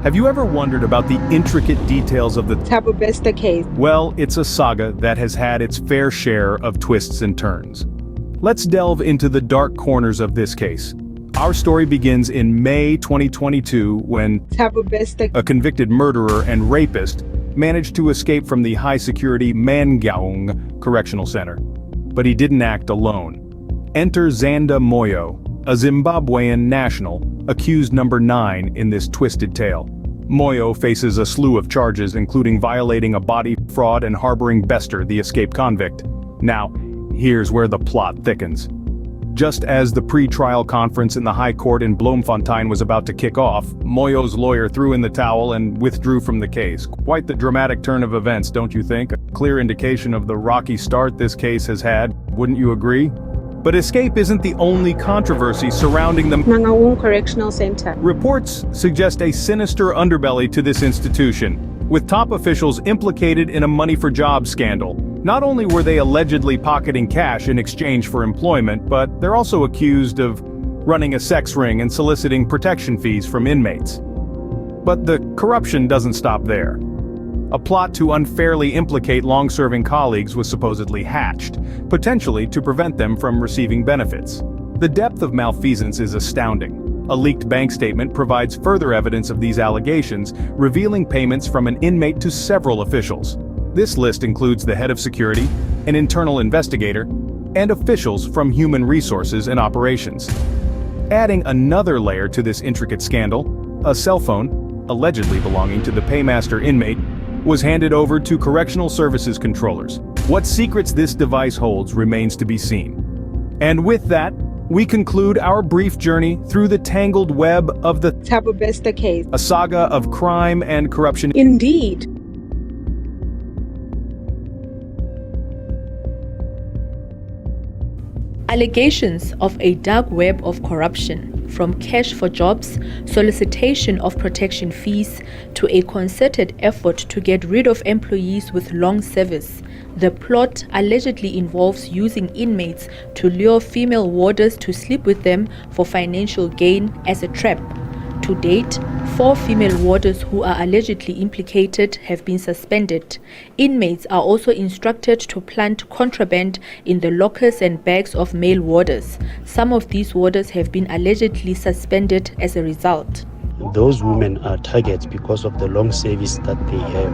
Have you ever wondered about the intricate details of the Thabo Bester case? Well, it's a saga that has had its fair share of twists and turns. Let's delve into the dark corners of this case. Our story begins in May 2022 when Thabo Bester, a convicted murderer and rapist, managed to escape from the high-security Mangaung Correctional Center. But he didn't act alone. Enter Zanda Moyo, a Zimbabwean national, accused number 9 in this twisted tale. Moyo faces a slew of charges including violating a body fraud and harboring Bester, the escaped convict. Now, here's where the plot thickens. Just as the pre-trial conference in the High Court in Bloemfontein was about to kick off, Moyo's lawyer threw in the towel and withdrew from the case. Quite the dramatic turn of events, don't you think? A clear indication of the rocky start this case has had, wouldn't you agree? But escape isn't the only controversy surrounding the Mangaung Correctional Center. Reports suggest a sinister underbelly to this institution, with top officials implicated in a money-for-jobs scandal. Not only were they allegedly pocketing cash in exchange for employment, but they're also accused of running a sex ring and soliciting protection fees from inmates. But the corruption doesn't stop there. A plot to unfairly implicate long-serving colleagues was supposedly hatched, potentially to prevent them from receiving benefits. The depth of malfeasance is astounding. A leaked bank statement provides further evidence of these allegations, revealing payments from an inmate to several officials. This list includes the head of security, an internal investigator, and officials from human resources and operations. Adding another layer to this intricate scandal, a cell phone, allegedly belonging to the paymaster inmate, was handed over to correctional services controllers. What secrets this device holds remains to be seen. And with that, we conclude our brief journey through the tangled web of the Thabo Bester case. A saga of crime and corruption. Indeed. Allegations of a dark web of corruption, from cash for jobs, solicitation of protection fees, to a concerted effort to get rid of employees with long service. The plot allegedly involves using inmates to lure female warders to sleep with them for financial gain as a trap. To date, 4 female warders who are allegedly implicated have been suspended. Inmates are also instructed to plant contraband in the lockers and bags of male warders. Some of these warders have been allegedly suspended as a result. Those women are targets because of the long service that they have.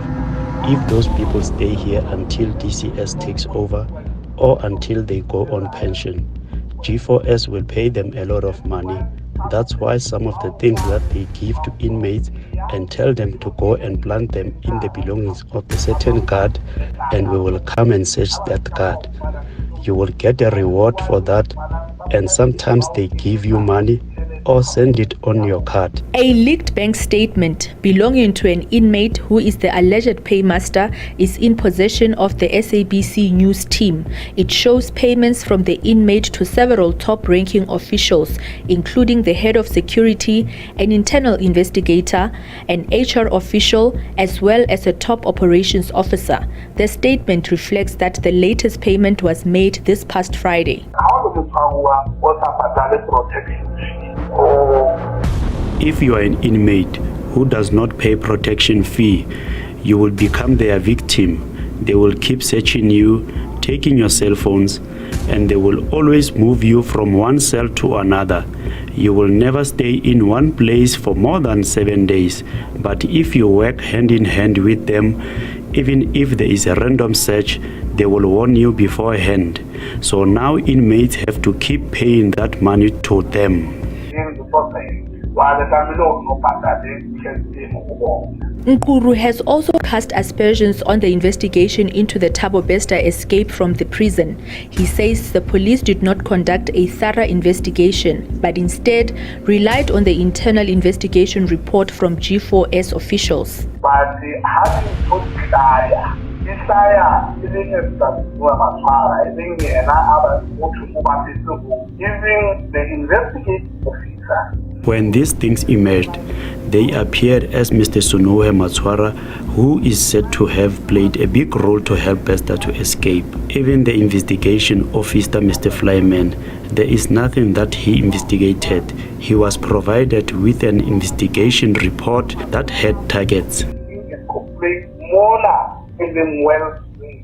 If those people stay here until DCS takes over or until they go on pension, G4S will pay them a lot of money. That's why some of the things that they give to inmates and tell them to go and plant them in the belongings of a certain guard, and we will come and search that guard. You will get a reward for that, and sometimes they give you money or send it on your card. A leaked bank statement belonging to an inmate who is the alleged paymaster is in possession of the SABC News team. It shows payments from the inmate to several top-ranking officials, including the head of security, an internal investigator, an HR official, as well as a top operations officer. The statement reflects that the latest payment was made this past Friday. If you are an inmate who does not pay protection fee, you will become their victim. They will keep searching you, taking your cell phones, and they will always move you from one cell to another. You will never stay in one place for more than 7 days. But if you work hand in hand with them, even if there is a random search, they will warn you beforehand. So now inmates have to keep paying that money to them. Nkuru has also cast aspersions on the investigation into the Thabo Bester escape from the prison. He says the police did not conduct a thorough investigation, but instead relied on the internal investigation report from G4S officials. But having put even the investigating officer. When these things emerged, they appeared as Mr. Sunohe Matswara, who is said to have played a big role to help Bester to escape. Even the investigation officer, Mr. Flyman, There is nothing that he investigated. He was provided with an investigation report that had targets.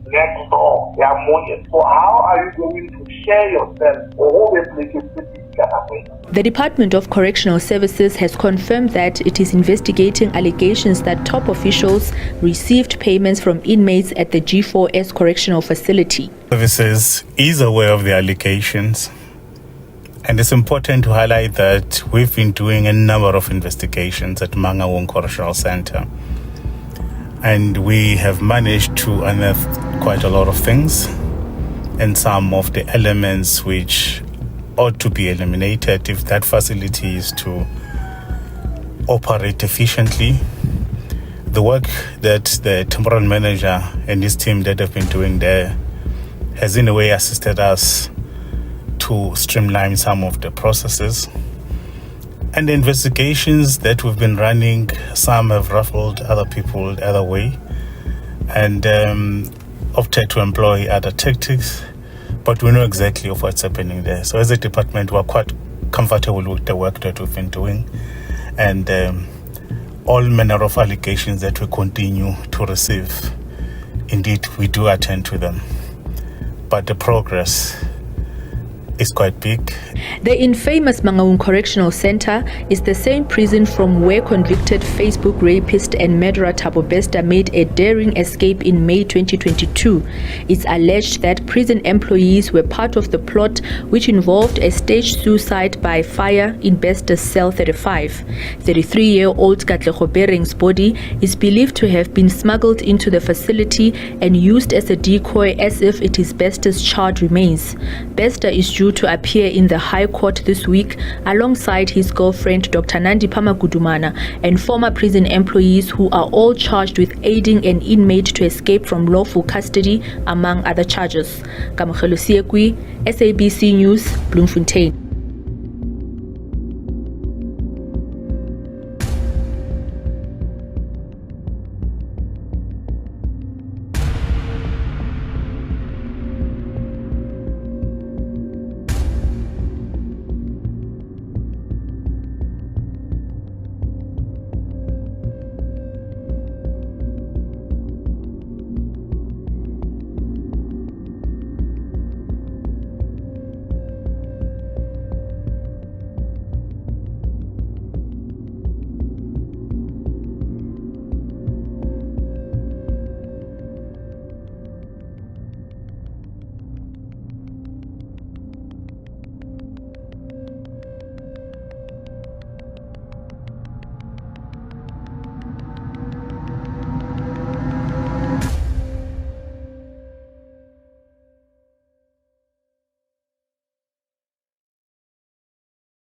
Next door, they are money. So how are you going to share yourself or The Department of Correctional Services has confirmed that it is investigating allegations that top officials received payments from inmates at the G4S correctional facility. Services is aware of the allegations, and it's important to highlight that we've been doing a number of investigations at Mangaung Correctional Center. And we have managed to unearth quite a lot of things, and some of the elements which ought to be eliminated if that facility is to operate efficiently. The work that the temporal manager and his team that have been doing there has in a way assisted us to streamline some of the processes. And the investigations that we've been running, some have ruffled other people the other way and opted to employ other tactics, but we know exactly of what's happening there. So as a department, we're quite comfortable with the work that we've been doing, and all manner of allegations that we continue to receive, indeed, we do attend to them. But the progress is quite big. The infamous Mangaung Correctional Center is the same prison from where convicted Facebook rapist and murderer Thabo Bester made a daring escape in May 2022. It's alleged that prison employees were part of the plot, which involved a staged suicide by fire in Bester's cell 35. 33-year-old Katlego Bering's body is believed to have been smuggled into the facility and used as a decoy as if it is Bester's charred remains. Bester is due to appear in the High Court this week alongside his girlfriend Dr. Nandi Pamagudumana and former prison employees who are all charged with aiding an inmate to escape from lawful custody, among other charges. Kamokhelo Siekwi, SABC News, Bloemfontein.